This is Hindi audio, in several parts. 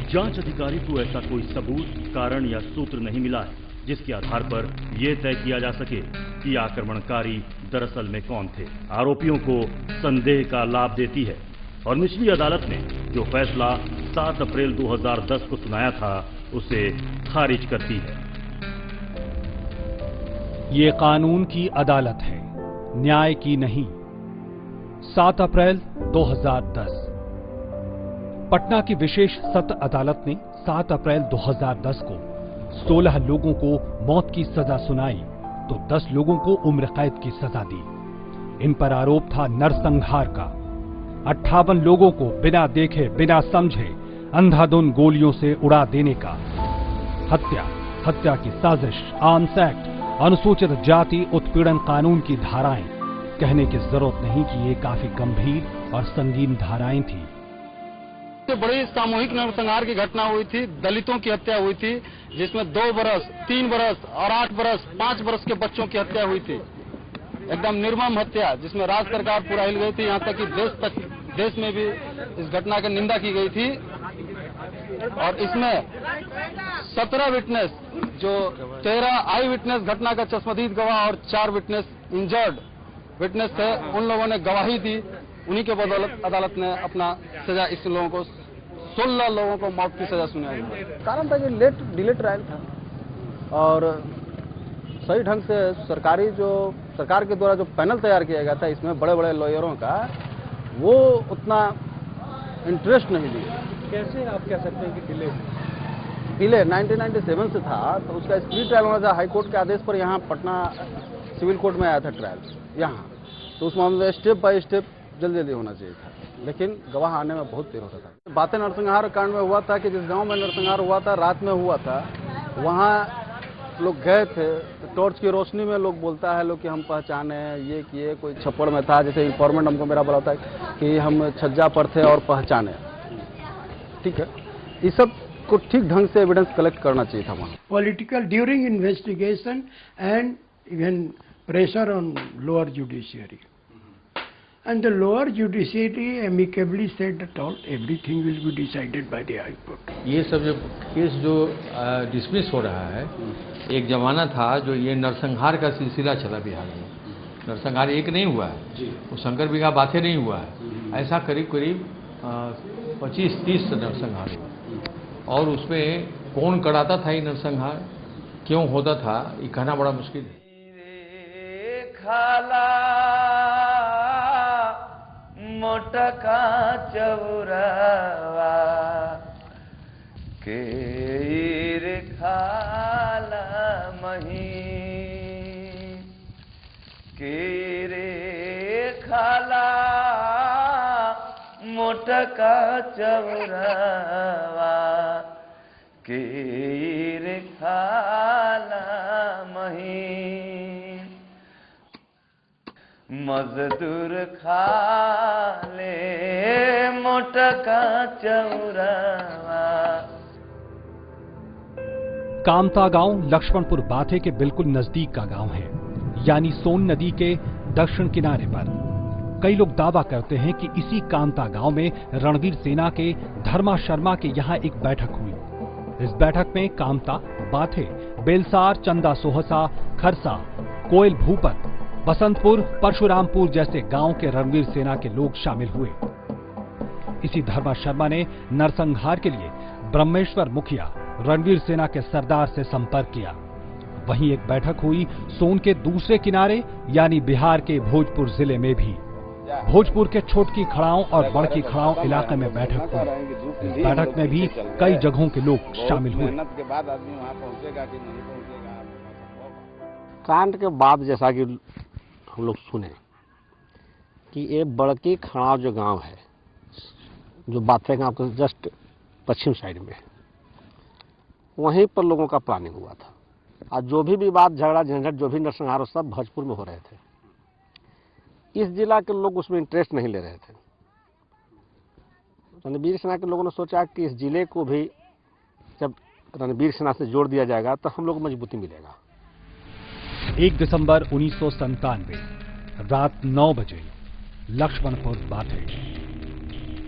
जांच अधिकारी को ऐसा कोई सबूत, कारण या सूत्र नहीं मिला है जिसके आधार पर यह तय किया जा सके कि आक्रमणकारी दरअसल में कौन थे। आरोपियों को संदेह का लाभ देती है और निचली अदालत ने जो फैसला 7 अप्रैल 2010 को सुनाया था उसे खारिज करती है। ये कानून की अदालत है, न्याय की नहीं। 7 अप्रैल 2010 पटना की विशेष सत्र अदालत ने 7 अप्रैल 2010 को 16 लोगों को मौत की सजा सुनाई तो 10 लोगों को उम्र कैद की सजा दी। इन पर आरोप था नरसंहार का। 58 लोगों को बिना देखे बिना समझे अंधाधुंध गोलियों से उड़ा देने का। हत्या की साजिश, आर्म्स एक्ट, अनुसूचित जाति उत्पीड़न कानून की धाराएं। कहने की जरूरत नहीं कि ये काफी गंभीर और संगीन धाराएं थी। बड़ी सामूहिक नरसंहार की घटना हुई थी, दलितों की हत्या हुई थी, जिसमें 2 बरस, 3 बरस और 8 बरस, 5 बरस के बच्चों की हत्या हुई थी। एकदम निर्मम हत्या, जिसमें राज्य सरकार पूरा हिल गई थी। यहाँ तक कि देश में भी इस घटना की निंदा की गई थी। और इसमें 17 विटनेस, जो 13 आई विटनेस घटना का चश्मदीद गवाह और 4 विटनेस इंजर्ड विटनेस थे, उन लोगों ने गवाही दी। उन्हीं के बदौलत अदालत ने अपना सजा इस लोगों को 16 लोगों को मौत की सजा सुनाई। कारण था कि डिले ट्रायल था और सही ढंग से सरकार के द्वारा जो पैनल तैयार किया गया था, इसमें बड़े बड़े लॉयरों का, वो उतना इंटरेस्ट नहीं दिया। कैसे आप कह सकते हैं कि डिले 1997 से था, तो उसका स्पीड ट्रायल होना था। हाईकोर्ट के आदेश पर यहाँ पटना सिविल कोर्ट में आया था ट्रायल यहाँ, तो उस मामले में स्टेप बाय स्टेप जल्दी होना चाहिए था, लेकिन गवाह आने में बहुत देर होता था। बातें नरसंहार कांड में हुआ था कि जिस गांव में नरसंहार हुआ था, रात में हुआ था, वहाँ लोग गए थे, टॉर्च की रोशनी में लोग बोलता है लोग कि हम पहचाने ये किए। कोई छप्पड़ में था, जैसे इंफॉर्मेंट हमको मेरा बोला था कि हम छज्जा पर थे और पहचाने। ठीक है, ये सब को ठीक ढंग से एविडेंस कलेक्ट करना चाहिए था वहाँ। Political during investigation and even pressure on lower judiciary and the lower judiciary amicably said that everything will be decided by the High Court. ये सब जो केस जो डिसमिस हो रहा है, एक जमाना था जो ये नरसंहार का सिलसिला चला बिहार में। नरसंहार एक नहीं हुआ है, वो शंकर बिघा बातें नहीं हुआ है, ऐसा करीब 25-30 नरसंहार हुआ। और उसमें कौन कराता था ये नरसंहार, क्यों होता था, ये कहना बड़ा मुश्किल है। मोटका चौरावा के खाला मही के रे खाला मोटका चौरावा के रे खाला मही मजदूर खाले मोटका चौरावा। कामता गांव लक्ष्मणपुर बाथे के बिल्कुल नजदीक का गांव है, यानी सोन नदी के दक्षिण किनारे पर। कई लोग दावा करते हैं कि इसी कामता गांव में रणवीर सेना के धर्मा शर्मा के यहाँ एक बैठक हुई। इस बैठक में कामता, बाथे, बेलसार, चंदा सोहसा, खरसा, कोयल भूपत, बसंतपुर, परशुरामपुर जैसे गांव के रणवीर सेना के लोग शामिल हुए। इसी धर्मा शर्मा ने नरसंहार के लिए ब्रह्मेश्वर मुखिया, रणवीर सेना के सरदार से संपर्क किया। वहीं एक बैठक हुई सोन के दूसरे किनारे, यानी बिहार के भोजपुर जिले में भी। भोजपुर के छोटकी खड़ाओं और बड़की खड़ाओं इलाके में बैठक हुई। इस बैठक में भी कई जगहों के लोग शामिल हुए। कांड के बाद जैसा कि हम लोग सुने कि ये बड़की खड़ाव जो गांव है, जो बाथे गांव के जस्ट पश्चिम साइड में, वहीं पर लोगों का प्लानिंग हुआ था। और जो भी विवाद, झगड़ा, झंझट, जो भी नरसंहार, सब भोजपुर में हो रहे थे। इस जिला के लोग उसमें इंटरेस्ट नहीं ले रहे थे। रणवीर सेना के लोगों ने सोचा कि इस जिले को भी जब रणवीर सेना से जोड़ दिया जाएगा तो हम लोग को मजबूती मिलेगा। 1 दिसंबर 1997 रात 9 बजे लक्ष्मणपुर बाथे।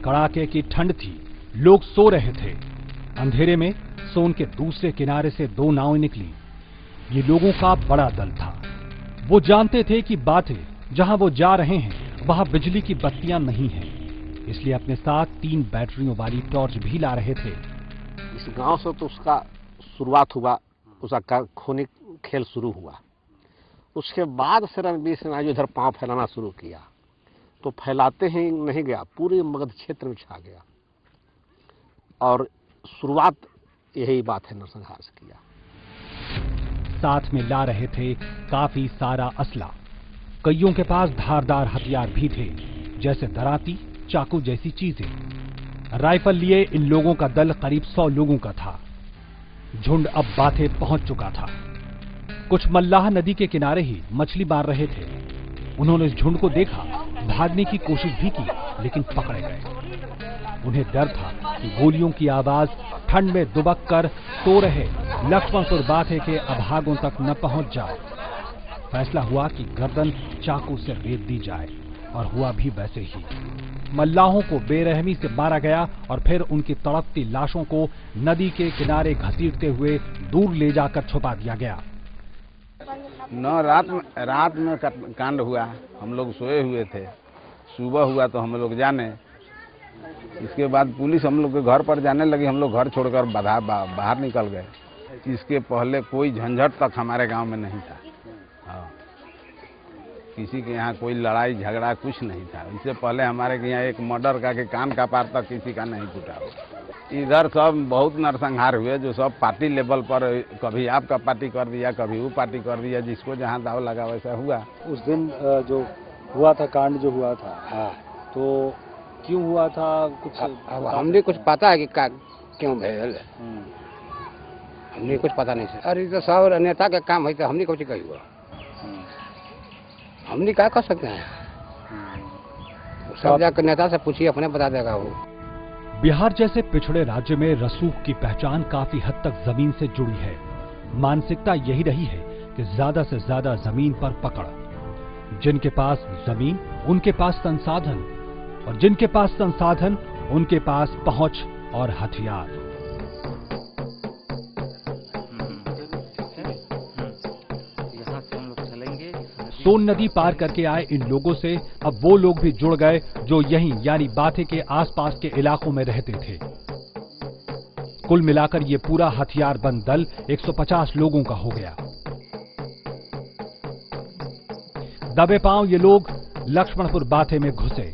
कड़ाके की ठंड थी, लोग सो रहे थे। अंधेरे में सोन के दूसरे किनारे से दो नावें निकली। ये लोगों का बड़ा दल था। वो जानते थे कि बातें जहां वो जा रहे हैं वहां बिजली की बत्तियां नहीं हैं, इसलिए अपने साथ 3 बैटरियों वाली टॉर्च भी ला रहे थे। इस गांव से तो उसका शुरुआत हुआ, उसका खूनी खेल शुरू हुआ। उसके बाद से रणवीर सिन्हा जो इधर पांव फैलाना शुरू किया, तो फैलाते ही नहीं गया, पूरे मगध क्षेत्र में छा गया। और शुरुआत यही बात है नरसंहार से किया। साथ में ला रहे थे काफी सारा असला। कईयों के पास धारदार हथियार भी थे, जैसे दराती, चाकू जैसी चीजें। राइफल लिए इन लोगों का दल करीब 100 लोगों का था। झुंड अब बाथे पहुंच चुका था। कुछ मल्लाह नदी के किनारे ही मछली मार रहे थे। उन्होंने इस झुंड को देखा, भागने की कोशिश भी की, लेकिन पकड़े गए। उन्हें डर था कि गोलियों की आवाज ठंड में दुबक कर सो रहे लक्ष्मणपुर बाथे के अभागों तक न पहुंच जाए। फैसला हुआ कि गर्दन चाकू से रेत दी जाए, और हुआ भी वैसे ही। मल्लाहों को बेरहमी से मारा गया और फिर उनकी तड़पती लाशों को नदी के किनारे घसीटते हुए दूर ले जाकर छुपा दिया गया। रात में कांड हुआ, हम लोग सोए हुए थे। सुबह हुआ तो हम लोग जाने। इसके बाद पुलिस हम लोग के घर पर जाने लगी। हम लोग घर छोड़कर बाहर निकल गए। इसके पहले कोई झंझट तक हमारे गांव में नहीं था। हाँ, किसी के यहाँ कोई लड़ाई झगड़ा कुछ नहीं था। इससे पहले हमारे यहाँ एक मर्डर का के कान का पार तक किसी का नहीं टूटा। इधर सब बहुत नरसंहार हुए, जो सब पार्टी लेवल पर, कभी आपका पार्टी कर दिया, कभी वो पार्टी कर दिया, जिसको जहाँ दाव लगा वैसा हुआ। उस दिन जो हुआ था, कांड जो हुआ था, हाँ, तो क्यों हुआ था कुछ? अब हमने कुछ पता है कि क्यों भेल, हमने कुछ पता नहीं है। अरे तो सब नेता का काम है, तो हमने कुछ कही हुआ, हमने क्या कर सकते हैं? सब जाकर नेता से पूछिए, अपने बता देगा वो। बिहार जैसे पिछड़े राज्य में रसूख की पहचान काफी हद तक जमीन से जुड़ी है। मानसिकता यही रही है कि ज्यादा से ज्यादा जमीन पर पकड़। जिनके पास जमीन, उनके पास संसाधन, और जिनके पास संसाधन, उनके पास पहुंच और हथियार। सोन नदी पार करके आए इन लोगों से अब वो लोग भी जुड़ गए जो यहीं यानी बाथे के आसपास के इलाकों में रहते थे। कुल मिलाकर ये पूरा हथियारबंद दल 150 लोगों का हो गया। दबे पांव ये लोग लक्ष्मणपुर बाथे में घुसे।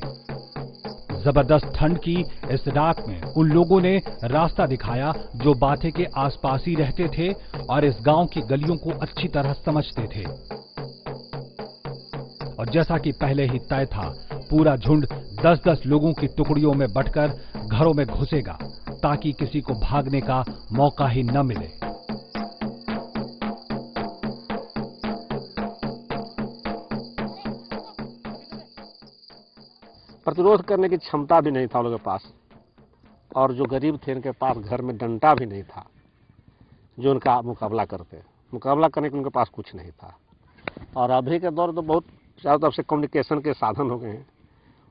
जबरदस्त ठंड की इस रात में उन लोगों ने रास्ता दिखाया जो बाथे के आसपास ही रहते थे और इस गांव की गलियों को अच्छी तरह समझते थे। और जैसा कि पहले ही तय था, पूरा झुंड 10-10 लोगों की टुकड़ियों में बंटकर घरों में घुसेगा ताकि किसी को भागने का मौका ही न मिले। प्रतिरोध करने की क्षमता भी नहीं था उन लोगों के पास, और जो गरीब थे उनके पास घर में डंडा भी नहीं था जो उनका मुकाबला करने के उनके पास कुछ नहीं था। और अभी के दौर तो बहुत चारों तरफ से कम्युनिकेशन के साधन हो गए हैं।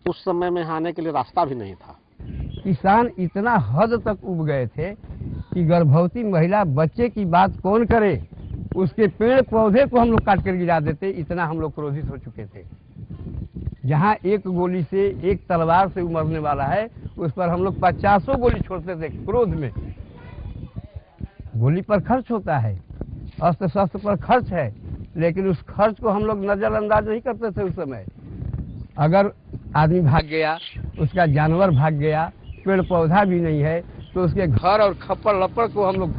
उस समय में आने के लिए रास्ता भी नहीं था। किसान इतना हद तक उब गए थे कि गर्भवती महिला बच्चे की बात कौन करे, उसके पेड़ पौधे को हम लोग काट कर गिरा देते, इतना हम लोग क्रोधित हो चुके थे। जहाँ एक गोली से, एक तलवार से मरने वाला है, उस पर हम लोग 50 गोली छोड़ते थे क्रोध में। गोली पर खर्च होता है, अस्त्र शस्त्र पर खर्च है, लेकिन उस खर्च को हम लोग नजरअंदाज नहीं करते थे उस समय। अगर आदमी भाग गया, उसका जानवर भाग गया, पेड़ पौधा भी नहीं है, तो उसके घर और खप्पड़ लपड़ को हम लोग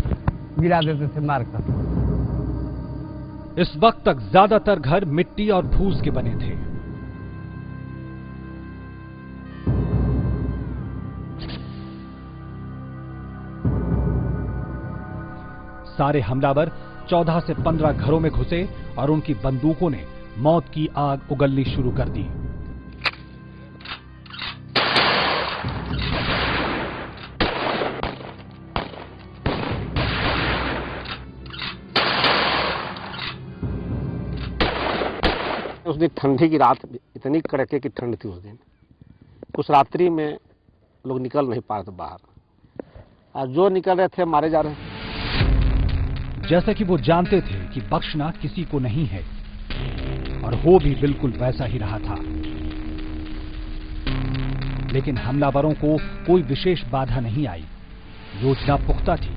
गिरा देते थे मारकर। इस वक्त तक ज्यादातर घर मिट्टी और फूस के बने थे। सारे हमलावर 14 से 15 घरों में घुसे और उनकी बंदूकों ने मौत की आग उगलनी शुरू कर दी। उस दिन ठंडी की रात, इतनी कड़के की ठंड थी उस दिन। उस रात्रि में लोग निकल नहीं पा रहे थे बाहर, और जो निकल रहे थे मारे जा रहे थे। जैसे कि वो जानते थे कि बख्शना किसी को नहीं है, और हो भी बिल्कुल वैसा ही रहा था। लेकिन हमलावरों को कोई विशेष बाधा नहीं आई, योजना पुख्ता थी।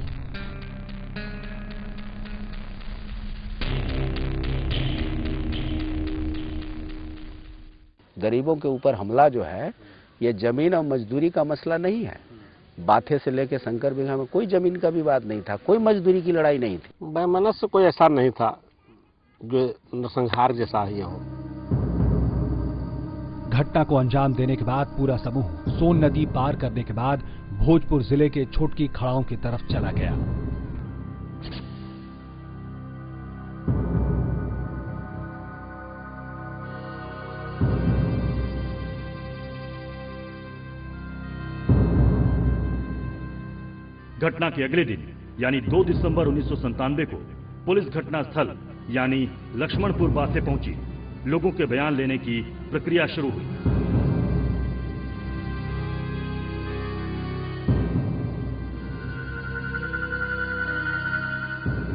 गरीबों के ऊपर हमला जो है, ये जमीन और मजदूरी का मसला नहीं है। बाथे से लेके शंकर बिगहा में कोई जमीन का विवाद नहीं था, कोई मजदूरी की लड़ाई नहीं थी। वैमनस्य कोई ऐसा नहीं था जो नरसंहार जैसा ही हो। घटना को अंजाम देने के बाद पूरा समूह सोन नदी पार करने के बाद भोजपुर जिले के छोटकी खड़ाओं की तरफ चला गया। घटना के अगले दिन यानी 2 दिसंबर 1997 को पुलिस घटनास्थल यानी लक्ष्मणपुर बाथे पहुंची। लोगों के बयान लेने की प्रक्रिया शुरू हुई।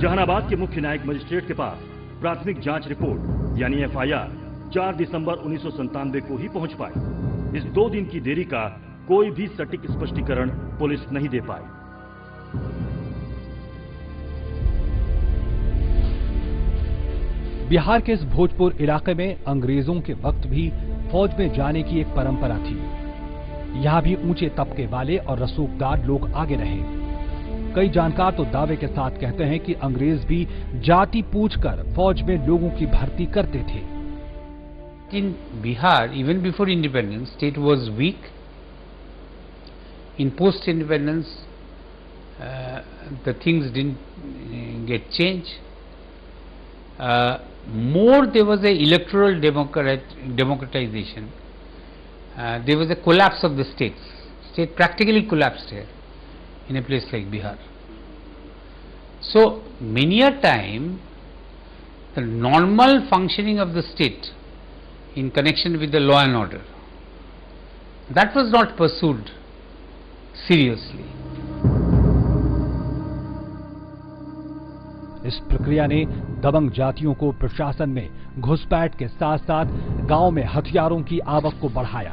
जहानाबाद के मुख्य न्यायिक मजिस्ट्रेट के पास प्राथमिक जांच रिपोर्ट यानी एफआईआर 4 दिसंबर 1997 को ही पहुंच पाई। इस 2 दिन की देरी का कोई भी सटीक स्पष्टीकरण पुलिस नहीं दे पाई। बिहार के इस भोजपुर इलाके में अंग्रेजों के वक्त भी फौज में जाने की एक परंपरा थी। यहां भी ऊंचे तबके वाले और रसूखदार लोग आगे रहे। कई जानकार तो दावे के साथ कहते हैं कि अंग्रेज भी जाति पूछकर फौज में लोगों की भर्ती करते थे। In Bihar, even before independence, state was weak. In post-independence, the things didn't get changed. More there was a electoral democratization. There was a collapse of the states. State practically collapsed here in a place like Bihar. So many a time the normal functioning of the state in connection with the law and order, that was not pursued seriously. इस प्रक्रिया ने दबंग जातियों को प्रशासन में घुसपैठ के साथ साथ गांव में हथियारों की आवक को बढ़ाया।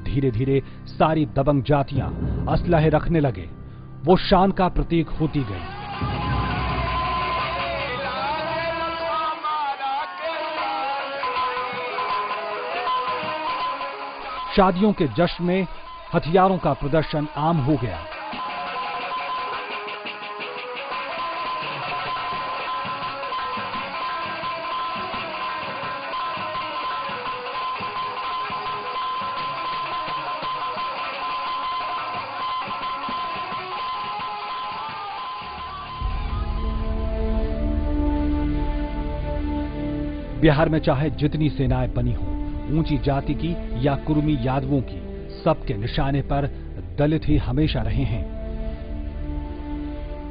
धीरे धीरे सारी दबंग जातियां असलहे रखने लगे। वो शान का प्रतीक होती गई। शादियों के जश्न में हथियारों का प्रदर्शन आम हो गया। बिहार में चाहे जितनी सेनाएं बनी हों, ऊंची जाति की या कुर्मी यादवों की, सबके निशाने पर दलित ही हमेशा रहे हैं।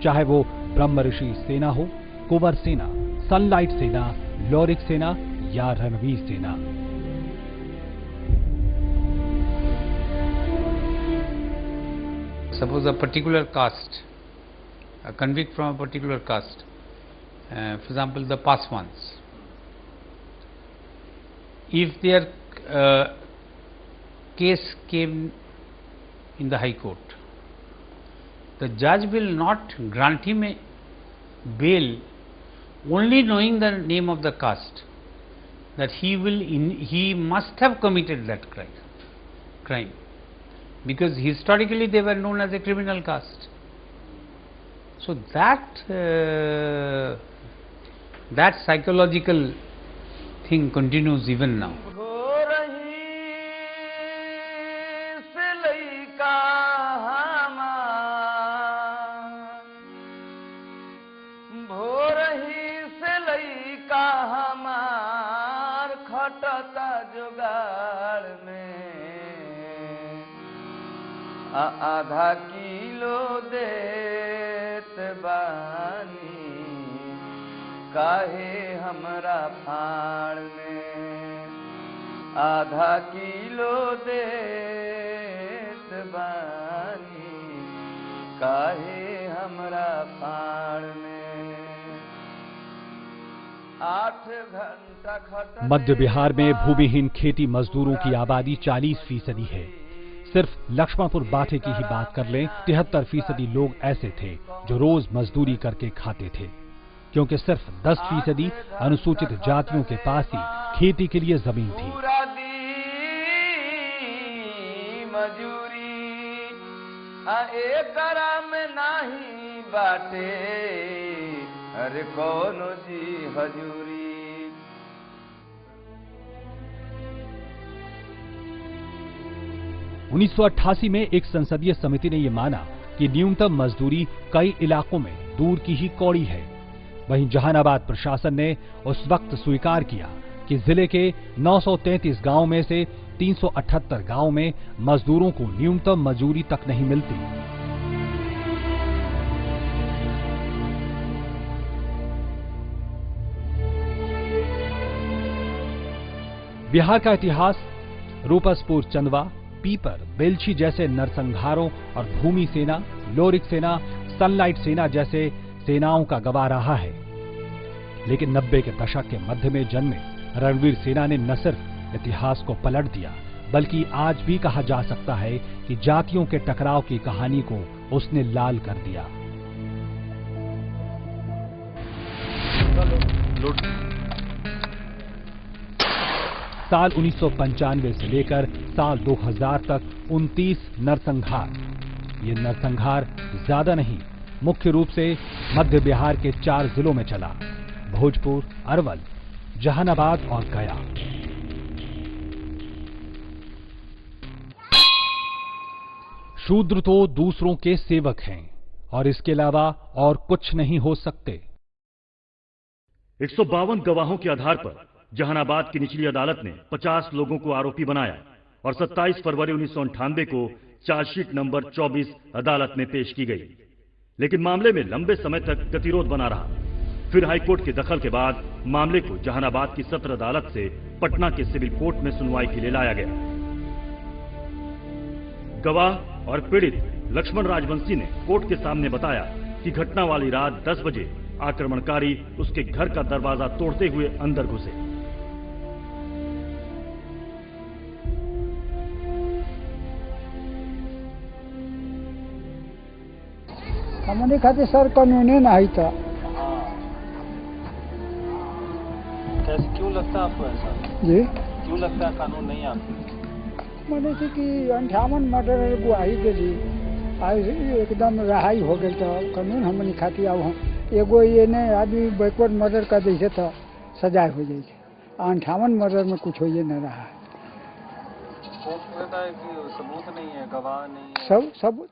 चाहे वो ब्रह्म ऋषि सेना हो, कुंवर सेना, सनलाइट सेना, लौरिक सेना या रणवीर सेना। Suppose a particular caste, a convict from a particular caste, for example the Paswans, if their case came in the High Court, the judge will not grant him a bail only knowing the name of the caste, that he must have committed that crime, because historically they were known as a criminal caste. So that psychological thing continues even now. आधा किलो देत बानी काहे हमरा फाड़ में आधा किलो देत बानी काहे हमरा फाड़ में 8 घंटा खट मध्य बिहार में भूमिहीन खेती मजदूरों की आबादी 40% है। सिर्फ लक्ष्मणपुर बाथे की ही बात कर लें, 73% लोग ऐसे थे जो रोज मजदूरी करके खाते थे, क्योंकि सिर्फ 10% अनुसूचित जातियों के पास ही खेती के लिए जमीन थी। मजूरी एकरा में नाही बाटे अरे कोनो जी हजूरी। 1988 में एक संसदीय समिति ने यह माना कि न्यूनतम मजदूरी कई इलाकों में दूर की ही कौड़ी है। वहीं जहानाबाद प्रशासन ने उस वक्त स्वीकार किया कि जिले के 933 गांव में से 378 गांव में मजदूरों को न्यूनतम मजदूरी तक नहीं मिलती। बिहार का इतिहास रूपसपुर, चंदवा, पीपर, बेलछी जैसे नरसंहारों और भूमि सेना, लोरिक सेना, सनलाइट सेना जैसे सेनाओं का गवाह रहा है। लेकिन 90 के दशक के मध्य में जन्मे रणवीर सेना ने न सिर्फ इतिहास को पलट दिया, बल्कि आज भी कहा जा सकता है कि जातियों के टकराव की कहानी को उसने लाल कर दिया। साल 1995 से लेकर साल 2000 तक 29 नरसंहार। ये नरसंहार ज्यादा नहीं, मुख्य रूप से मध्य बिहार के 4 जिलों में चला: भोजपुर, अरवल, जहानाबाद और गया। शूद्र तो दूसरों के सेवक हैं और इसके अलावा और कुछ नहीं हो सकते। 152 गवाहों के आधार पर जहानाबाद की निचली अदालत ने 50 लोगों को आरोपी बनाया और 27 फरवरी 1998 को चार्जशीट नंबर 24 अदालत में पेश की गई। लेकिन मामले में लंबे समय तक गतिरोध बना रहा। फिर हाईकोर्ट के दखल के बाद मामले को जहानाबाद की सत्र अदालत से पटना के सिविल कोर्ट में सुनवाई के लिए लाया गया। गवाह और पीड़ित लक्ष्मण राजवंशी ने कोर्ट के सामने बताया कि घटना वाली रात 10 बजे आक्रमणकारी उसके घर का दरवाजा तोड़ते हुए अंदर घुसे। हमने खाते सर कानूने नहीं था। कैसे, क्यों लगता है आपको ऐसा? जी, क्यों लगता है कानून नहीं आपको? मैंने थी कि 58 मर्डर गुआही दे दी, आज एकदम रहाई हो गई तो कानून हमने खाती अब एगो ये नहीं आदमी बैकवर्ड मर्डर कर दी तो सजाए हो जाए। 58 मर्डर में कुछ हो ये नहीं रहा है। कहता है कि सबूत नहीं है, गवाह नहीं है। सब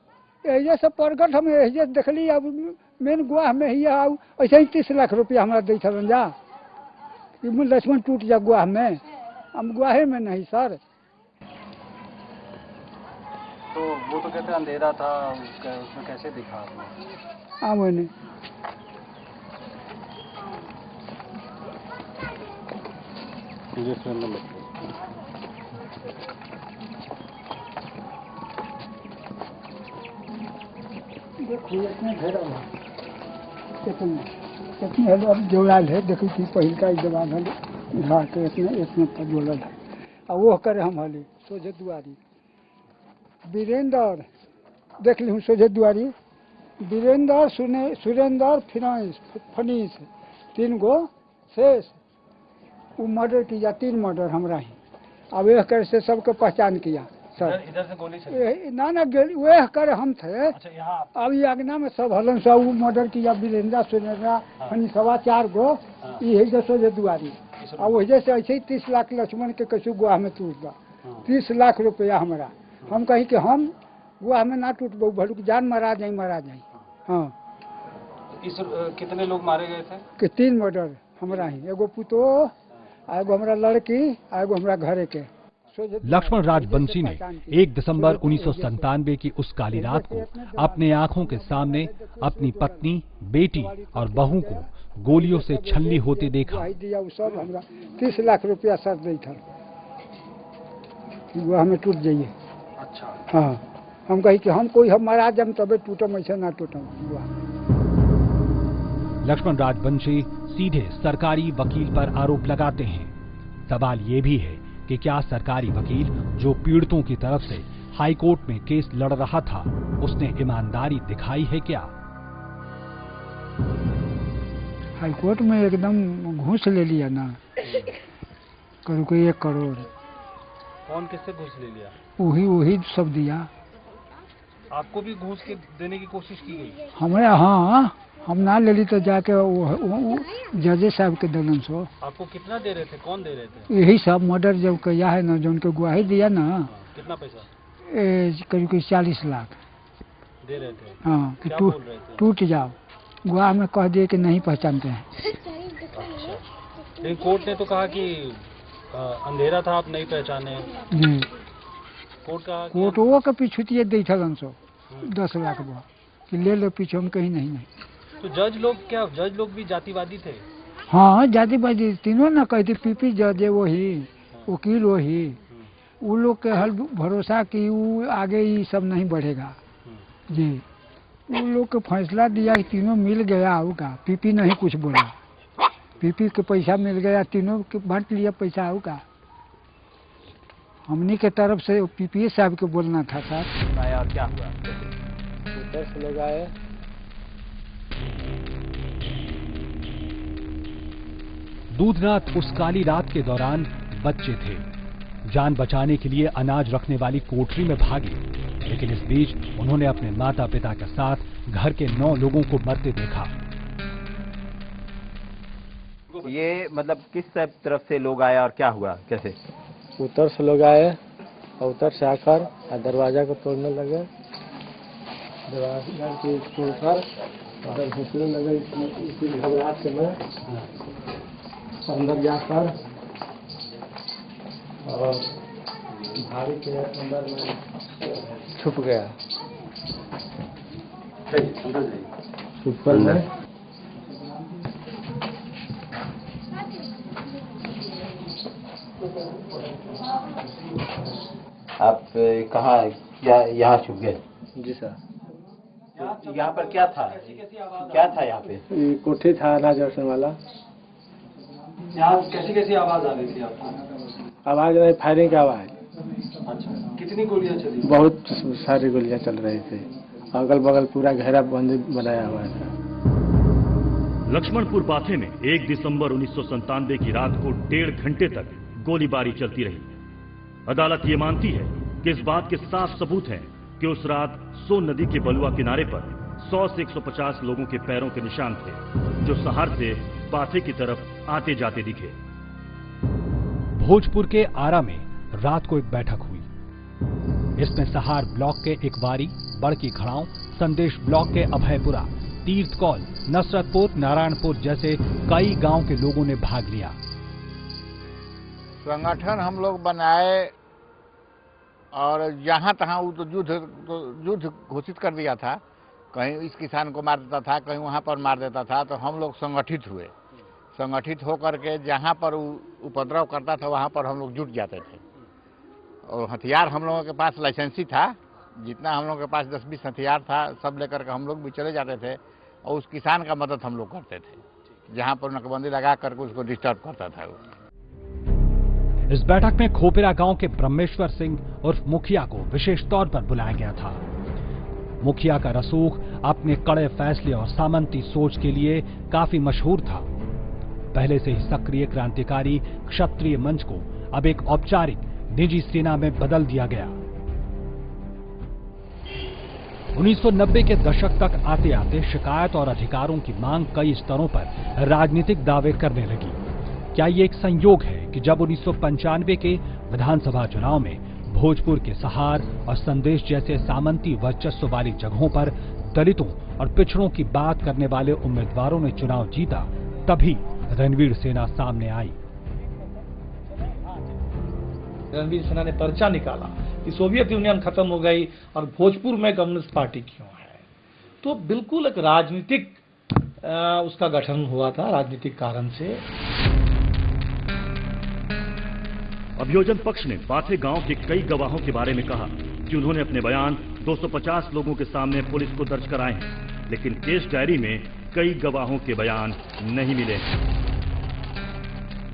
ये सब प्रगट हम ये देखली। अब मेन गुआह में ही ऐसे ही 30 लाख रुपया हमारा दी था रंजा, लक्ष्मण टूट जा गुआह में, हम गुआहे में नहीं सर। तो वो तो कहते अंधेरा था, उसमें कैसे दिखा आपने? हाँ मैंने देखिए इतने घेरा हुआ, इतने अब जोड़ल है। देखी थी पहिल का जवान हल घर के इतने पर जोड़ल है। और वो करे हम हली सोझे दुआरी वीरेंद्र देख ली हूँ सोझे दुआरी वीरेंद्र सुरेंद्र फनीस 3 गो शेष वो मर्डर किया। 3 मर्डर हमरा ही। अब यह कर से सबके पहचान किया सर। इधर से गोली चली? ना वह कर हम थे। अच्छा, अब ये अगना में सब हलन सब वो मर्डर किया। वीरेंद्र सुरेंद्र फनी 4.25 गो ये है सोझे दुआरी। अब वजह से ऐसे ही 30 लाख लक्ष्मण के कैसे गुआह में टूट दा। 30 लाख रुपया हमारा। हम कही कि हम गुआह में ना टूटबो, भलुक जान मारा जाए। हाँ, कितने लोग मारे गए थे? कि 3 मर्डर हमरा ही। एगो पुतो, एगो हमरा लड़की, एगो हमरा घरे के लक्ष्मण राज बंशी ने 1 दिसंबर 1997 की उस काली रात को अपने आंखों के सामने अपनी पत्नी, बेटी और बहू को गोलियों से छलनी होते देखा। 30 लाख रुपया सर दी था, वो हमें टूट जाइए। अच्छा। हाँ, हम कही कि हम कोई हमारा जब तबे टूटम, ऐसे ना टूटम। लक्ष्मण राज बंशी सीधे सरकारी वकील पर आरोप लगाते हैं। सवाल ये भी है कि क्या सरकारी वकील जो पीड़ितों की तरफ से हाई कोर्ट में केस लड़ रहा था, उसने ईमानदारी दिखाई है क्या? हाई कोर्ट में एकदम घूस ले लिया ना, करो कोई 1 करोड़। कौन किससे घूस ले लिया? वही सब दिया। आपको भी घूस के देने की कोशिश की गई? हमें, हाँ, हम ना ले ली तो जाके वो जजेस साहब के दलन सो। आपको कितना दे रहे थे? कौन दे रहे थे? यही सब मर्डर जब किया है ना, जो उनको गुआही दिया ना। कितना पैसा? करीब 40 लाख दे रहे थे। हाँ, कि क्या बोल रहे थे? टूट जाओ। गुआह में कह दिए कि नहीं पहचानते हैं। अच्छा। लेकिन कोर्ट ने तो कहा कि अंधेरा था, आप नहीं पहचाने। जी, कोर्ट वो के पीछुतिए दी थलन सो 10 लाख बा कि ले लो पीछे, हम कहीं नहीं। तो जज लोग भी जातिवादी थे? हाँ, जातिवादी तीनों ना कहते, पीपी जज वही, वकील वही। वो लोग के हल भरोसा कि वो आगे ये सब नहीं बढ़ेगा जी। वो लोग के फैसला दिया कि तीनों मिल गया होगा। पीपी नहीं कुछ बोला, पीपी के पैसा मिल गया, तीनों के बांट लिया पैसा होगा। हमनी के तरफ से पीपी साहब के बोलना था सर। आया और क्या हुआ? 10 लोग आए। दूधनाथ उस काली रात के दौरान बच्चे थे। जान बचाने के लिए अनाज रखने वाली कोठरी में भागे, लेकिन इस बीच उन्होंने अपने माता पिता के साथ घर के 9 लोगों को मरते देखा। ये मतलब किस तरफ से लोग आया और क्या हुआ, कैसे? उत्तर से लोग आए और उत्तर से आकर दरवाजा को तोड़ने लगे। दरवाजा को तोड़कर घुसने लगे। इसी घबराहट से मैं अंदर जाकर और भारी के अंदर में छुप गया। छुपकर मैं आप कहाँ यहाँ छुप गए? जी सर। यहाँ पर क्या था यहाँ पे? कोठी था अनाज रखने वाला। यहाँ कैसी आवाज आ रही थी आपको? आवाज नहीं, फायरिंग की आवाज। अच्छा, कितनी गोलियां चली? बहुत सारी गोलियां चल रही थी। अगल बगल पूरा घेरा बंदी बनाया हुआ था। लक्ष्मणपुर बाथे में 1 दिसंबर 1997 की रात को 1.5 घंटे तक गोलीबारी चलती रही। अदालत ये मानती है कि इस बात के साफ सबूत हैं कि उस रात सोन नदी के बलुआ किनारे पर 100 से 150 लोगों के पैरों के निशान थे, जो सहार से बाथे की तरफ आते जाते दिखे। भोजपुर के आरा में रात को एक बैठक हुई। इसमें सहार ब्लॉक के इकवारी, बड़की खड़ाव, संदेश ब्लॉक के अभयपुरा, तीर्थकौल, नसरतपुर, नारायणपुर जैसे कई गांव के लोगों ने भाग लिया। संगठन हम लोग बनाए और जहाँ तहाँ वो तो युद्ध घोषित कर दिया था। कहीं इस किसान को मार देता था, कहीं वहाँ पर मार देता था। तो हम लोग संगठित हुए। संगठित होकर के जहाँ पर उपद्रव करता था वहाँ पर हम लोग जुट जाते थे। और हथियार हम लोगों के पास लाइसेंसी था। जितना हम लोगों के पास 10-20 हथियार था, सब लेकर के हम लोग भी चले जाते थे और उस किसान का मदद हम लोग करते थे, जहाँ पर नकबंदी लगा करके उसको डिस्टर्ब करता था। इस बैठक में खोपेरा गांव के ब्रह्मेश्वर सिंह उर्फ मुखिया को विशेष तौर पर बुलाया गया था। मुखिया का रसूख अपने कड़े फैसले और सामंती सोच के लिए काफी मशहूर था। पहले से ही सक्रिय क्रांतिकारी क्षत्रिय मंच को अब एक औपचारिक निजी सेना में बदल दिया गया। 1990 के दशक तक आते आते शिकायत और अधिकारों की मांग कई स्तरों पर राजनीतिक दावे करने लगी। क्या ये एक संयोग है कि जब 1995 के विधानसभा चुनाव में भोजपुर के सहार और संदेश जैसे सामंती वर्चस्व वाली जगहों पर दलितों और पिछड़ों की बात करने वाले उम्मीदवारों ने चुनाव जीता, तभी रणवीर सेना सामने आई। रणवीर सिन्हा ने पर्चा निकाला कि सोवियत यूनियन खत्म हो गई और भोजपुर में कम्युनिस्ट पार्टी क्यों है। तो बिल्कुल एक राजनीतिक उसका गठन हुआ था, राजनीतिक कारण से। अभियोजन पक्ष ने बाथे गांव के कई गवाहों के बारे में कहा कि उन्होंने अपने बयान 250 लोगों के सामने पुलिस को दर्ज कराए हैं, लेकिन केस डायरी में कई गवाहों के बयान नहीं मिले।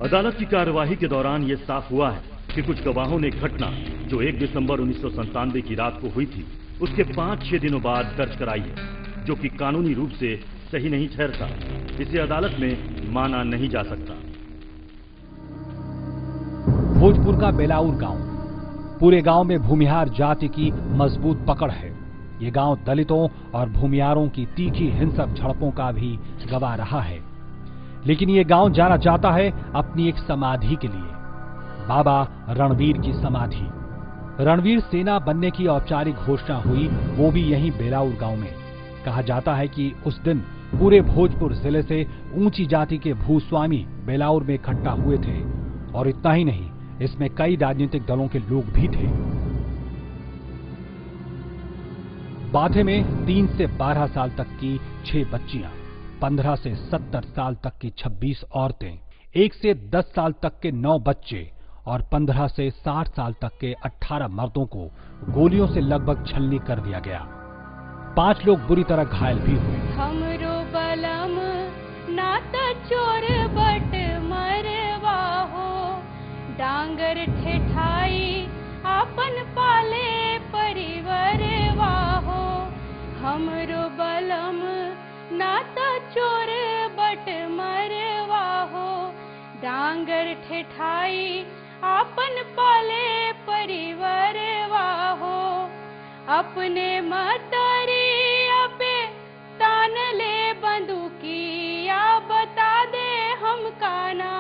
अदालत की कार्यवाही के दौरान यह साफ हुआ है कि कुछ गवाहों ने घटना जो 1 दिसंबर 1997 की रात को हुई थी उसके 5-6 दिनों बाद दर्ज कराई है, जो कि कानूनी रूप से सही नहीं ठहरता। इसे अदालत में माना नहीं जा सकता। भोजपुर का बेलाउर गांव, पूरे गांव में भूमिहार जाति की मजबूत पकड़ है। ये गांव दलितों और भूमिहारों की तीखी हिंसक झड़पों का भी गवाह रहा है, लेकिन ये गांव जाना जाता है अपनी एक समाधि के लिए, बाबा रणवीर की समाधि। रणवीर सेना बनने की औपचारिक घोषणा हुई, वो भी यहीं बेलाउर गांव में। कहा जाता है कि उस दिन पूरे भोजपुर जिले से ऊंची जाति के भूस्वामी बेलाउर में इकट्ठा हुए थे, और इतना ही नहीं, इसमें कई राजनीतिक दलों के लोग भी थे। बाथे में 3 से 12 साल तक की 6 बच्चियां, 15 से 70 साल तक की 26 औरतें, 1 से 10 साल तक के 9 बच्चे और 15 से 60 साल तक के 18 मर्दों को गोलियों से लगभग छलनी कर दिया गया। 5 लोग बुरी तरह घायल भी हुए। हमरो बलम ना त चोर बट मरवा हो, डांगर ठेठाई आपन पाले परिवरवा हो। हमरो बलम ना त चोर बट मरवा हो, डांगर ठेठाई आपन पाले परिवरवा हो। अपने मतरिया पे तान ले बंदूकिया, बता दे हम काना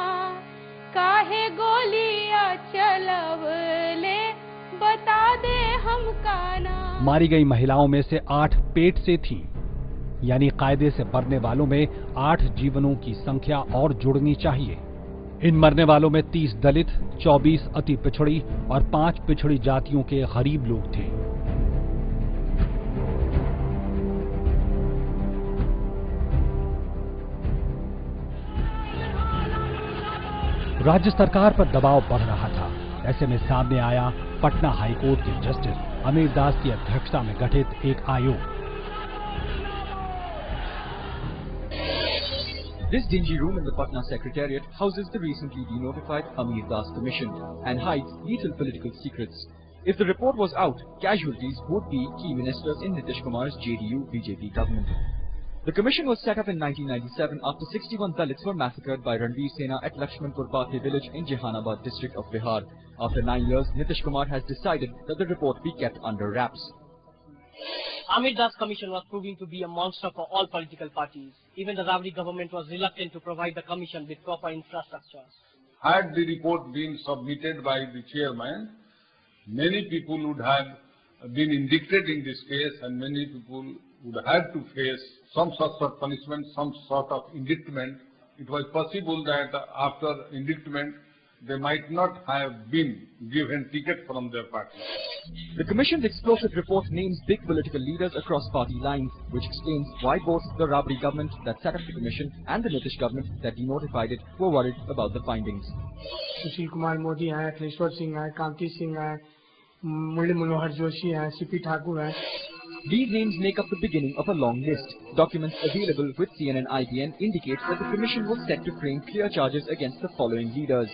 काहे गोलियां चलव ले, बता दे हम काना। मारी गई महिलाओं में से 8 पेट से थीं, यानी कायदे से मरने वालों में 8 जीवनों की संख्या और जुड़नी चाहिए। इन मरने वालों में 30 दलित, 24 अति पिछड़ी और 5 पिछड़ी जातियों के गरीब लोग थे। राज्य सरकार पर दबाव बढ़ रहा था। ऐसे में सामने आया पटना हाईकोर्ट के जस्टिस अमीर दास की अध्यक्षता में गठित एक आयोग। This dingy room in the Patna Secretariat houses the recently denotified Amir Das Commission and hides lethal political secrets. If the report was out, casualties would be key ministers in Nitish Kumar's JDU-BJP government. The commission was set up in 1997 after 61 Dalits were massacred by Ranveer Sena at Lakshmanpur Pathe village in Jehanabad district of Bihar. After 9 years, Nitish Kumar has decided that the report be kept under wraps. Amir Das Commission was proving to be a monster for all political parties. Even the Rabri government was reluctant to provide the commission with proper infrastructure. Had the report been submitted by the chairman, many people would have been indicted in this case and many people would have to face some sort of punishment, some sort of indictment. It was possible that after indictment, they might not have been given ticket from their party. The Commission's explosive report names big political leaders across party lines, which explains why both the Rabri government that set up the Commission and the Nitish government that denotified it were worried about the findings. Sushil Kumar Modi हैं, अखिलेश्वर सिंह हैं, कांति सिंह हैं, मुरली मनोहर जोशी हैं, सीपी ठाकुर हैं. These names make up the beginning of a long list. Documents available with CNN IBN indicate that the Commission was set to frame clear charges against the following leaders.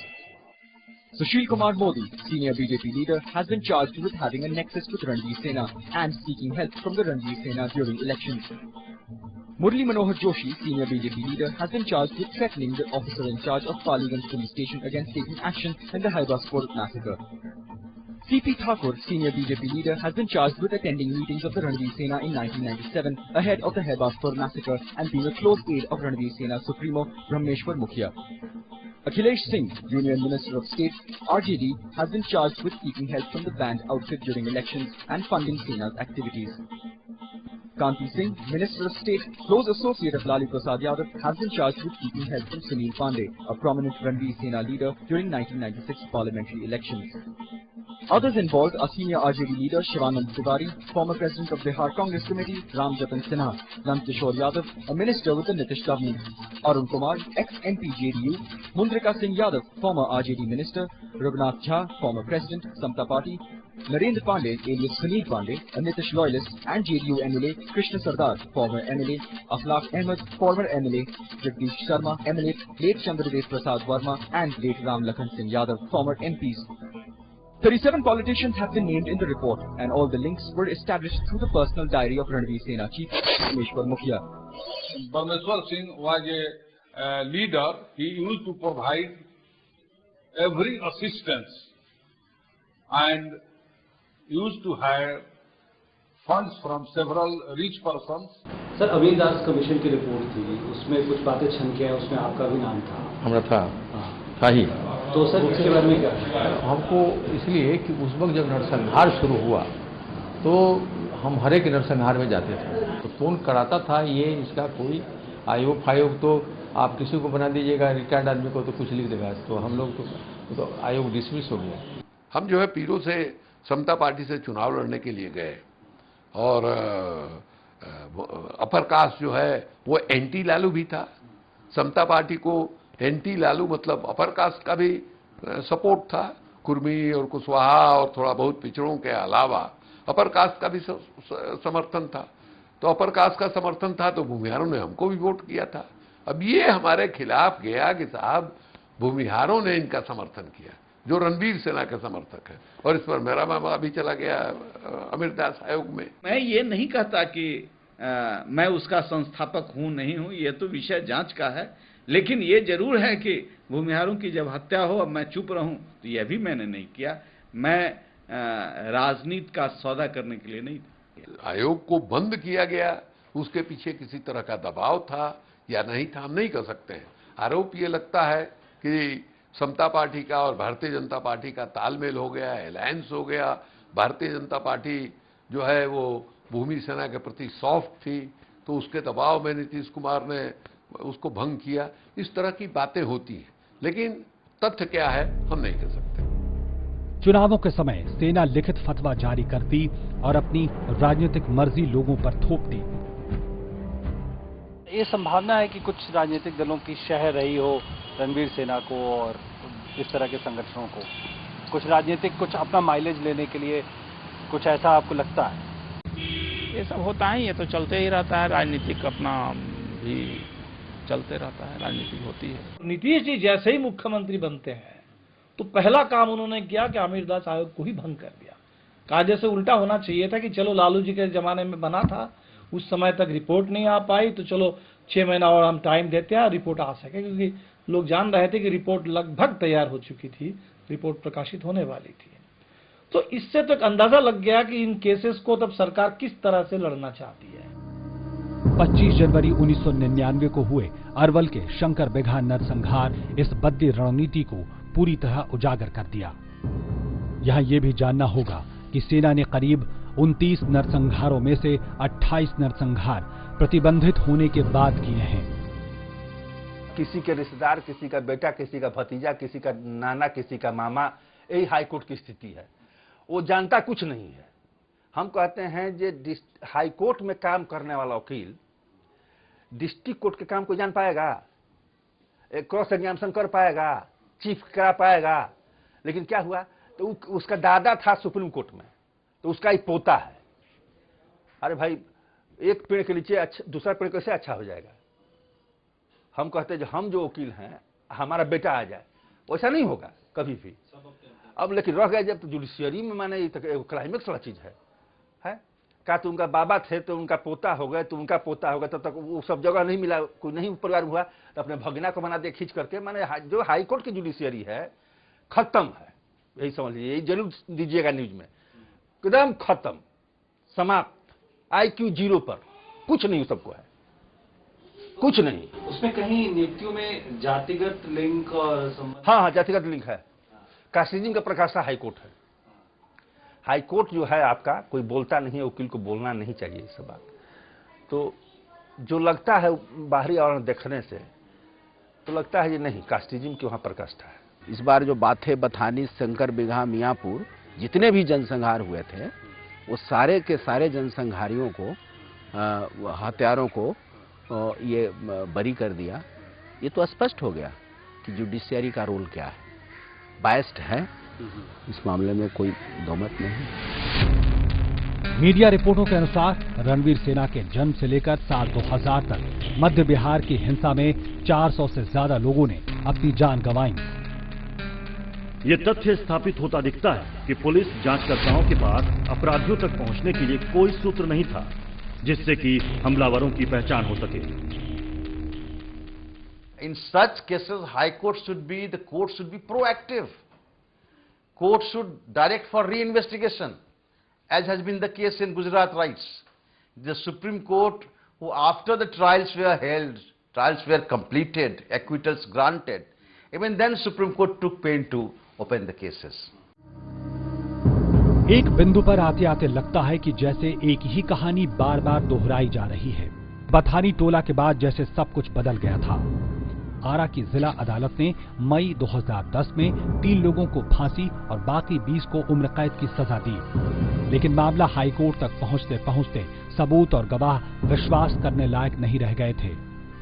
Sushil Kumar Modi, senior BJP leader, has been charged with having a nexus with Ranveer Sena and seeking help from the Ranveer Sena during elections. Murli Manohar Joshi, senior BJP leader, has been charged with threatening the officer in charge of Paliganj police station against taking action in the Hyderabad massacre. C.P. Thakur, senior BJP leader, has been charged with attending meetings of the Ranveer Sena in 1997 ahead of the Hyderabad massacre and being a close aide of Ranveer Sena Supremo Brahmeshwar Mukhia. Akhilesh Singh, Union Minister of State, RJD, has been charged with seeking help from the banned outfit during elections and funding Sena's activities. Kanti Singh, Minister of State, close associate of Lalu Prasad Yadav, has been charged with seeking help from Sunil Pandey, a prominent Ranveer Sena leader during 1996 parliamentary elections. Others involved are senior RJD leader Shivanand Tiwari, former president of Bihar Congress Committee Ram Japan Sinha, Nandkishore Yadav, a minister with the Nitish government, Arun Kumar, ex-MP JDU, Mundrika Singh Yadav, former RJD minister, Raghunath Jha, former president, Samta Party, Narendra Pandey, alias Sunil Pandey, a Nitish loyalist, and JDU MLA Krishna Sardar, former MLA, Aflaq Ahmed, former MLA, Jagdish Sharma, MLA, late Chandradev Prasad Verma, and late Ram Lakhan Singh Yadav, former MPs. 37 politicians have been named in the report, and all the links were established through the personal diary of Ranveer Sena chief, Rameshwar Mukhia. Parmeshwar Singh was a leader. He used to provide every assistance and used to hire funds from several rich persons. Sir, अमीर दास कमीशन की रिपोर्ट थी, उसमें कुछ बातें छनके हैं, उसमें आपका भी नाम था। हमारा था ही। तो सर उसके बारे में क्या? हमको इसलिए कि उस वक्त जब नरसंहार शुरू हुआ तो हम हर एक नरसंहार में जाते थे, तो कौन कराता था ये इसका कोई आयोग तो आप किसी को बना दीजिएगा, रिटायर्ड आदमी को तो कुछ लिख देगा, तो हम लोग तो आयोग डिसमिस हो गया। हम जो है पीरों से समता पार्टी से चुनाव लड़ने के लिए गए और अपर कास्ट जो है वो एंटी लालू भी था। समता पार्टी को एंटी लालू मतलब अपर कास्ट का भी सपोर्ट था, कुर्मी और कुशवाहा और थोड़ा बहुत पिछड़ों के अलावा अपर कास्ट का भी समर्थन था। तो अपर कास्ट का समर्थन था तो भूमिहारों ने हमको भी वोट किया था। अब ये हमारे खिलाफ गया कि साहब भूमिहारों ने इनका समर्थन किया, जो रणवीर सेना के समर्थक है, और इस पर मेरा मामला भी चला गया अमीर दास आयोग में। मैं ये नहीं कहता कि मैं उसका संस्थापक हूं नहीं हूं, ये तो विषय जांच का है, लेकिन ये जरूर है कि भूमिहारों की जब हत्या हो अब मैं चुप रहूं तो यह भी मैंने नहीं किया। मैं राजनीति का सौदा करने के लिए नहीं किया। आयोग को बंद किया गया, उसके पीछे किसी तरह का दबाव था या नहीं था, हम नहीं कह सकते हैं। आरोप ये लगता है कि समता पार्टी का और भारतीय जनता पार्टी का तालमेल हो गया, अलायंस हो गया। भारतीय जनता पार्टी जो है वो भूमि सेना के प्रति सॉफ्ट थी, तो उसके दबाव में नीतीश कुमार ने उसको भंग किया। इस तरह की बातें होती हैं, लेकिन तथ्य क्या है हम नहीं कह सकते। चुनावों के समय सेना लिखित फतवा जारी करती और अपनी राजनीतिक मर्जी लोगों पर थोपती। ये संभावना है कि कुछ राजनीतिक दलों की शह रही हो रणवीर सेना को और इस तरह के संगठनों को, कुछ राजनीतिक कुछ अपना माइलेज लेने के लिए, कुछ ऐसा आपको लगता है? ये सब होता है, ये तो चलते ही रहता है, राजनीतिक अपना भी चलते रहता है, राजनीति होती है। नीतीश जी जैसे ही मुख्यमंत्री बनते हैं तो पहला काम उन्होंने किया कि आमिर दास आयोग को ही भंग कर दिया। कहा जैसे उल्टा होना चाहिए था कि चलो लालू जी के जमाने में बना था, उस समय तक रिपोर्ट नहीं आ पाई, तो चलो 6 महीना और हम टाइम देते हैं रिपोर्ट आ सके, क्योंकि लोग जान रहे थे कि रिपोर्ट लगभग तैयार हो चुकी थी, रिपोर्ट प्रकाशित होने वाली थी। तो इससे तो एक अंदाजा लग गया कि इन केसेस को तब सरकार किस तरह से लड़ना चाहती है। 25 जनवरी 1999 को हुए अरवल के शंकर बिगहा नरसंहार इस बदली रणनीति को पूरी तरह उजागर कर दिया। यहां यह भी जानना होगा कि सेना ने करीब 29 नरसंहारों में से 28 नरसंहार प्रतिबंधित होने के बाद किए हैं। किसी के रिश्तेदार, किसी का बेटा, किसी का भतीजा, किसी का नाना, किसी का मामा, यही हाईकोर्ट की स्थिति है। वो जानता कुछ नहीं है। हम कहते हैं जे हाईकोर्ट में काम करने वाला वकील डिस्ट्रिक्ट कोर्ट के काम को जान पाएगा, क्रॉस एग्जामिनेशन कर पाएगा, चीफ करा पाएगा? लेकिन क्या हुआ, तो उसका दादा था सुप्रीम कोर्ट में, तो उसका ही पोता है। अरे भाई, एक पेड़ के नीचे दूसरा पेड़ कैसे अच्छा हो जाएगा? हम कहते हैं जो हम जो वकील हैं हमारा बेटा आ जाए, वैसा नहीं होगा कभी भी। अब लेकिन रह गए जब तो जुडिशियरी में, माने क्लाइमेक्स वाला चीज है क्या? तो उनका बाबा थे तो उनका पोता हो गए, तो उनका पोता हो गया, तब तक वो सब जगह नहीं मिला, कोई नहीं परिवार हुआ, तो अपने भगना को बना दे खींच करके। माने जो हाईकोर्ट की जुडिशियरी है खत्म है, यही समझ लीजिए, यही जरूर दीजिएगा न्यूज में, एकदम खत्म, समाप्त, IQ 0 पर, कुछ नहीं सबको है, कुछ नहीं। उसमें कहीं नियुक्तियों में जातिगत लिंक और हाँ, जातिगत लिंक है। कास्टिज्म का प्रकाशा हाईकोर्ट है। हाईकोर्ट जो है आपका, कोई बोलता नहीं है, वकील को बोलना नहीं चाहिए ये सब बात। तो जो लगता है बाहरी आवरण देखने से तो लगता है ये नहीं, कास्टिज्म की वहाँ प्रकाष्ठा है। इस बार जो बातें बथानी, शंकर बिगहा, मियाँपुर, जितने भी जनसंहार हुए थे वो सारे के सारे जनसंहारियों को, हत्यारों को ये बरी कर दिया। ये तो स्पष्ट हो गया कि जुडिशियरी का रोल क्या है, बायस्ड है, इस मामले में कोई दोमत नहीं। मीडिया रिपोर्टों के अनुसार रणवीर सेना के जन्म से लेकर साल 2000 तक मध्य बिहार की हिंसा में 400 से ज्यादा लोगों ने अपनी जान गंवाई। ये तथ्य स्थापित होता दिखता है कि पुलिस जांचकर्ताओं के पास अपराधियों तक पहुंचने के लिए कोई सूत्र नहीं था जिससे कि हमलावरों की पहचान हो सके। In such cases, High Court should be, the court should be proactive. Court should direct for reinvestigation, as has been the case in Gujarat riots. The Supreme Court, who after the trials were held, trials were completed, acquittals granted, even then Supreme Court took pain to open the cases. एक बिंदु पर आते आते लगता है कि जैसे एक ही कहानी बार बार दोहराई जा रही है। बथानी टोला के बाद जैसे सब कुछ बदल गया था। आरा की जिला अदालत ने मई 2010 में 3 लोगों को फांसी और बाकी 20 को उम्र कैद की सजा दी, लेकिन मामला हाई कोर्ट तक पहुंचते पहुंचते सबूत और गवाह विश्वास करने लायक नहीं रह गए थे।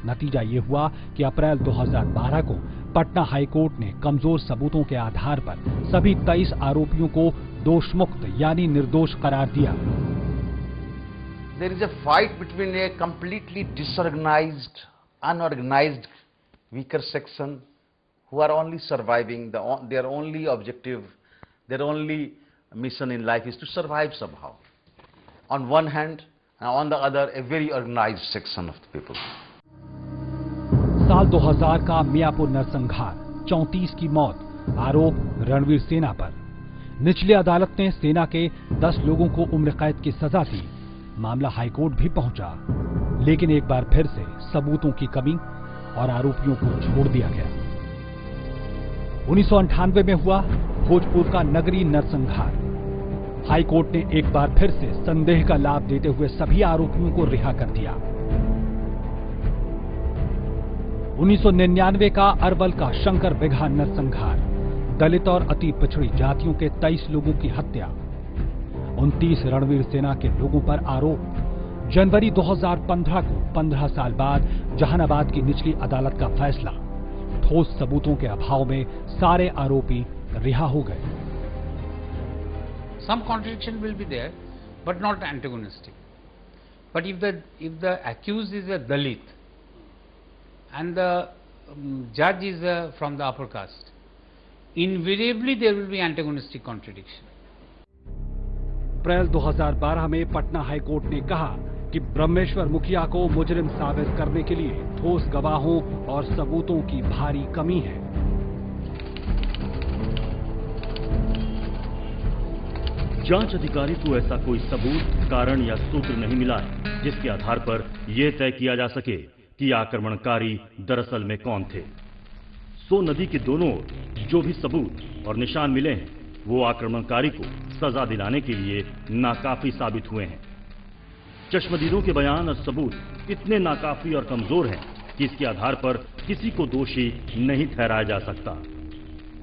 नतीजा ये हुआ कि अप्रैल 2012 को पटना हाई कोर्ट ने कमजोर सबूतों के आधार पर सभी 23 आरोपियों को दोषमुक्त यानी निर्दोष करार दिया। There is a fight between a completely disorganized, unorganized, weaker section who are only surviving. Their only objective, their only mission in life is to survive somehow. On one hand, and on the other, a very organized section of the people. साल 2000 का मियापुर नरसंहार, 34 की मौत, आरोप रणवीर सेना पर। निचली अदालत ने सेना के 10 लोगों को उम्र कैद की सजा दी। मामला हाईकोर्ट भी पहुंचा, लेकिन एक बार फिर से सबूतों की कमी और आरोपियों को छोड़ दिया गया। 1998 में हुआ भोजपुर का नगरी नरसंहार। हाईकोर्ट ने एक बार फिर से संदेह का लाभ देते हुए सभी आरोपियों को रिहा कर दिया। 1999 का अरवल का शंकर बिगहा नरसंहार, दलित और अति पिछड़ी जातियों के 23 लोगों की हत्या। 29 रणवीर सेना के लोगों पर आरोप। जनवरी 2015 को 15 साल बाद जहानाबाद की निचली अदालत का फैसला। ठोस सबूतों के अभाव में सारे आरोपी रिहा हो गए। Some contradiction will be there, but not antagonistic. But if the accused is a Dalit and the judge is from the upper caste, invariably there will be antagonistic contradiction. अप्रैल 2012 में पटना हाईकोर्ट ने कहा कि ब्रह्मेश्वर मुखिया को मुजरिम साबित करने के लिए ठोस गवाहों और सबूतों की भारी कमी है। जांच अधिकारी को ऐसा कोई सबूत, कारण या सूत्र नहीं मिला है जिसके आधार पर यह तय किया जा सके कि आक्रमणकारी दरअसल में कौन थे। सोन नदी के दोनों ओर जो भी सबूत और निशान मिले हैं वो आक्रमणकारी को सजा दिलाने के लिए नाकाफी साबित हुए हैं। चश्मदीदों के बयान और सबूत इतने नाकाफी और कमजोर हैं कि इसके आधार पर किसी को दोषी नहीं ठहराया जा सकता।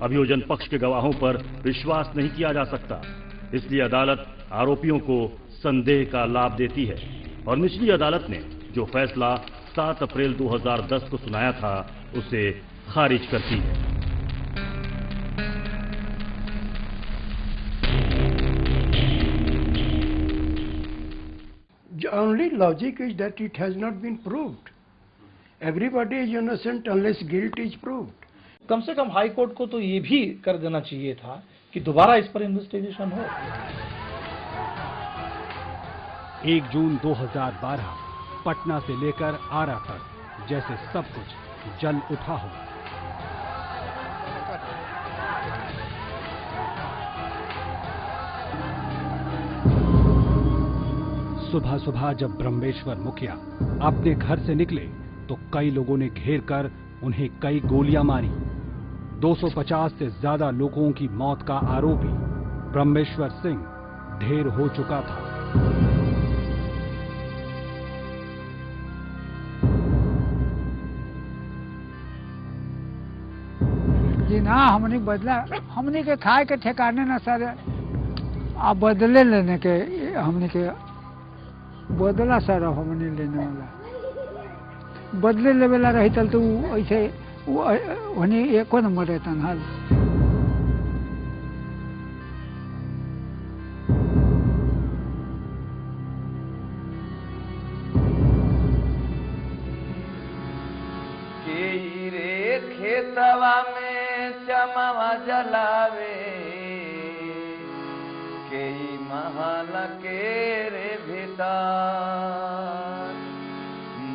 अभियोजन पक्ष के गवाहों पर विश्वास नहीं किया जा सकता, इसलिए अदालत आरोपियों को संदेह का लाभ देती है और निचली अदालत ने जो फैसला 7 अप्रैल 2010 को सुनाया था उसे खारिज करती है। The only logic is that it has not been proved. Everybody is innocent unless guilt is proved. कम से कम हाई कोर्ट को तो ये भी कर देना चाहिए था कि दोबारा इस पर इन्वेस्टिगेशन हो। 1 जून 2012 पटना से लेकर आरा तक जैसे सब कुछ जल उठा हो। सुबह सुबह जब ब्रह्मेश्वर मुखिया अपने घर से निकले तो कई लोगों ने घेर कर उन्हें कई गोलियां मारी। 250 से ज्यादा लोगों की मौत का आरोपी ब्रह्मेश्वर सिंह ढेर हो चुका था। जी ना हमने बदला, हमने के खाए के ठिकाने न सर आ बदले लेने के हमने के बदला सारा हमने लेने वाला बदले लेवेला रही तल तो ऐसे वही एको नंबर रहता हाल खेतवा में चमवा जलावे कई महल के रे भीतर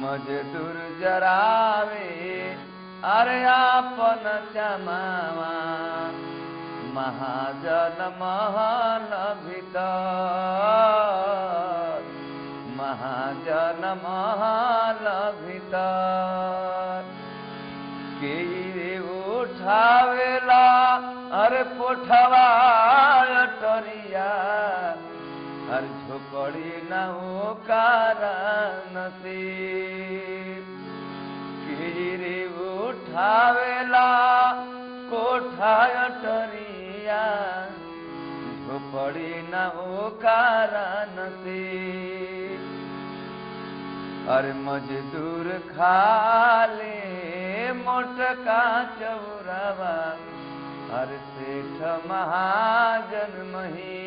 मजदूर जरावे अरे आपन चमावा महाजन महल भीतर महाजन महल भीतर के उठावेला अरे पोठवा टरिया हर झोपड़ी न हो कारण रे उठावेला कोठा टरिया झोपड़ी न हो कारण अरे मजदूर खाले मोटका चौरावा हर सेठ महाजन महीन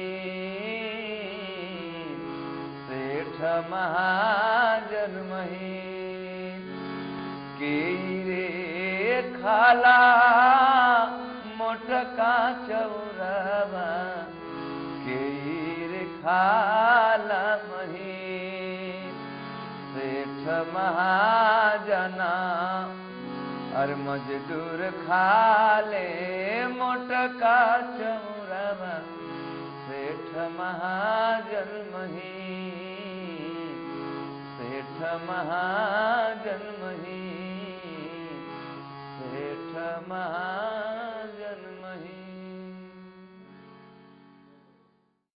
सेठ महाजन महीन के रे खाला मोटका चौरावा के रे खाला महीन सेठ महाजना अरे मजदूर खाले मोटका चौरावा सेठ महाजन महीन सेठ महाजन महीन सेठ महा